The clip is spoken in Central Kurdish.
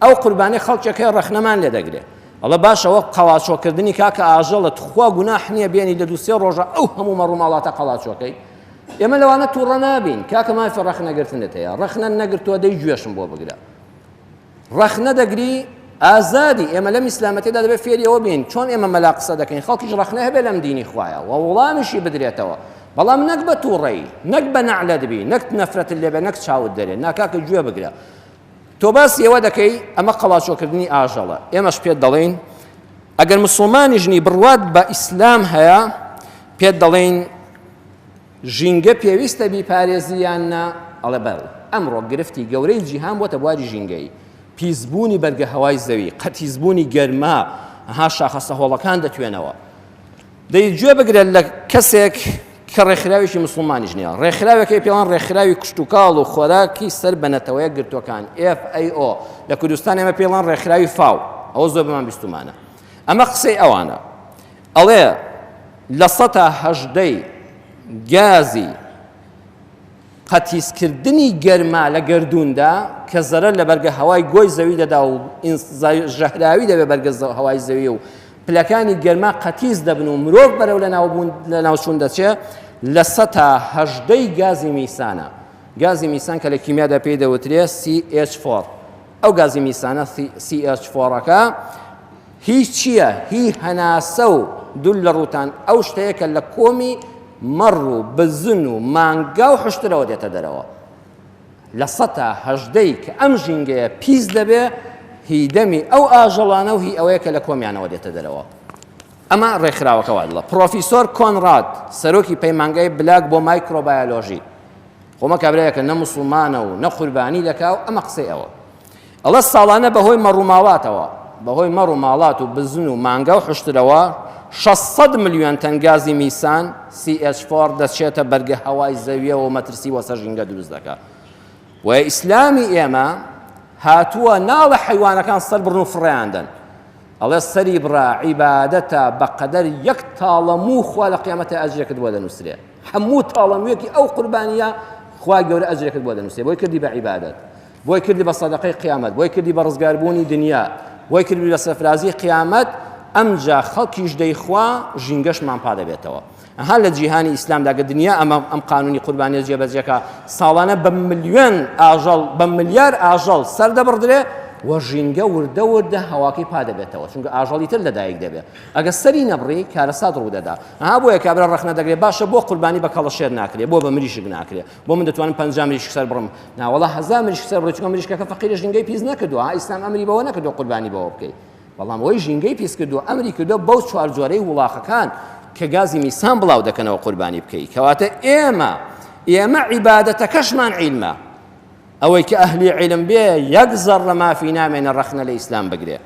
ئەو قوربانەی خەڵکێکەکە ڕەخنەمان لێ دەگرێت ئەڵە باشەوە قەڵاچۆکردنی کاکە ئاژەڵت خوا گوناح نییە بێنی لە دووسێ ڕۆژە ئەو هەموو مەڕووماڵاتە قەڵاچۆکەی ئێمە لەوانە تووڕە نابین کاکە مافی ڕەخنەگرتنت هەیە ڕەخنە نەگرتووە دەی گوێشم بۆ بگرە ڕەخنە دەگری ئازادی ئێمە لەم ئیسلامەتیدا دەبێت فێریەوە بین چۆن ئێمە مەلا قسە دەکەین خەڵکیش ڕەخنە هەبێت لەم دینی خوایە و وەڵامیشی بدرێتەوە بەڵام نەک بە تووڕەی نەک بە نەعلە دەبی نەک نەفرەت لێبێ نەک چاوت دەرێت ناکاکە گوێ بگرە تۆ باسی ئێوە دەکەی ئەمە قەڵاچۆکردنی ئاژەڵە ئێمەش پێت دەڵێن ئەگەر مسلمانی ژنی بڕوات بە ئیسلام هەیە پێت دەڵێن ژینگە پێویستە بیپارێزییان نا ئەڵێ بەڵێ ئەمڕۆ گرفتی گەورەی جیهان بۆتە بواری ژینگەی پیسبوونی بەرگە هەوای زەوی قەتیزبوونی گەرما ها شاخە سەهۆڵەکان دەتوێنەوە دەی گوێ بگرێت لە کەسێک کە ڕێکخراوێکی مسلمانیش نییە ڕێکخراوێکی پێڵان ڕێکخراوی کشت و کاڵ و خۆراکی سەر بەنەتەوەیە گرتوەکان FAO لە کوردستان ئێمە پێڵان ڕێکخراوی فاو ئەوە زۆر بەمان بیستمانە ئەمە قسەی ئەوانە ئەڵێ لە 180 گازی قەتیسکردنی گەرما لە گەردووندا کە زەرەر لە بەرگە هەوای گۆی زەوی دەدا و ژەهراوی دەبێت بەرگە هەوای زەوی و پلەکانی گەرما قەتیز دەبن و مرۆڤ بەرەو لە ناوچوون دەچێت لە 180 گازی میسانە گازی میسان کە لە کیمیادا پێی دەوترێت CH4 ئەو گازی میسانە CH4ەکە هیچ چییە؟ هی هەناسە و دوول لە ڕووتان ئەو شتەیە کە لە کۆمی مەڕ و بزن و مانگا و حشترەوە دێتە دەرەوە لە 180 کە ئەم ژینگەیە پیس دەبێ هی دەمی ئەو ئاژەڵانە و هی ئەوەیە کە لە کۆمیانەوە دێتە دەرەوە ئەمە ڕێکخراوەکەوە دڵە پرۆفیسۆر کۆنڕاد سەرۆکی پەیمانگای بلاک بۆ مایکرۆبایۆلۆژی خۆمە کابرایەکە نە موسڵمانە و نە قوربانی دەکا و ئەمە قسەی ئەوە ئەڵە ساڵانە بەهۆی مەڕووماڵاتەوە بەهۆی مەڕووماڵات و بزن و مانگا و حشترەوە 600 ملیۆن تەن گازی میسان CH4 دەچێتە بەرگە هەوای زەویە و مەترسی وەسە ژینگە دروست دەکات و ئیسلامی ئێمە هاتووە ناڵە حیوانەکان سەر بڕن و فڕیاندن ئەڵێ سەری بڕا عیبادەتە بەقەدەر یەک تاڵەموو خوا لە قیامەتە ئەجرێکت بۆ دەنووسرێ هەموو تاڵەموویەکی ئەو قوربانیە خوا گەورە ئەجرێکت بۆ دەنووسێ بۆی کردی بە عیبادەت بۆی کردی بە سەدەقەی قیامەت بۆی کردی بە ڕزگاربوونی دنیا بۆی کردی بە سەرفرازی قیامەت ئەمجا خەڵکیش دەیخوا ژینگەشمان پا دەبێتەوە هەر لە جیهانی ئیسلامدا کە دنیا ئەم قانونی قوربانیە جێبەجێکە ساڵانە بە ملیۆن ئاژەڵ بە ملیار ئاژەڵ سەردەبڕدرێ و ژینگە وردە وردە هەواکەی پا دەبێتەوە چونکە ئاژەڵی تر لەدایک دەبێت ئەگە سەری نەبڕی کارەسات ڕوودەدا بۆیە کابرا ڕەخنە دەگرێت باشە بۆ قوربانی بە کەڵەشێر ناکرێت بۆ بە مریشک ناکرێت بۆ من دەتوانم 50 مریشک سەر بڕم ناوەڵا 1000 مریشک سەر بڕی چونکە مریشکەکە فەقیرە ژینگەی پیس نەکردووە ئیسلام ئەمری بەوە نەکردو قوربانی بەوە بکەیت بەڵام ئەوەی ژینگەی پیس کردو ئەمری کردو بەو چوار جۆرەی وڵاخەکان کە گازی میسان بڵاو دەکەنەوە قوربانی بکەیت کەواتە ئێمە عیبادەتەکەشمان عیلمە ئەوەی کە ئەهلی عیلم بێ یەک زەڕە مافی نامێنە ڕەخنە لە ئیسلام بگرێ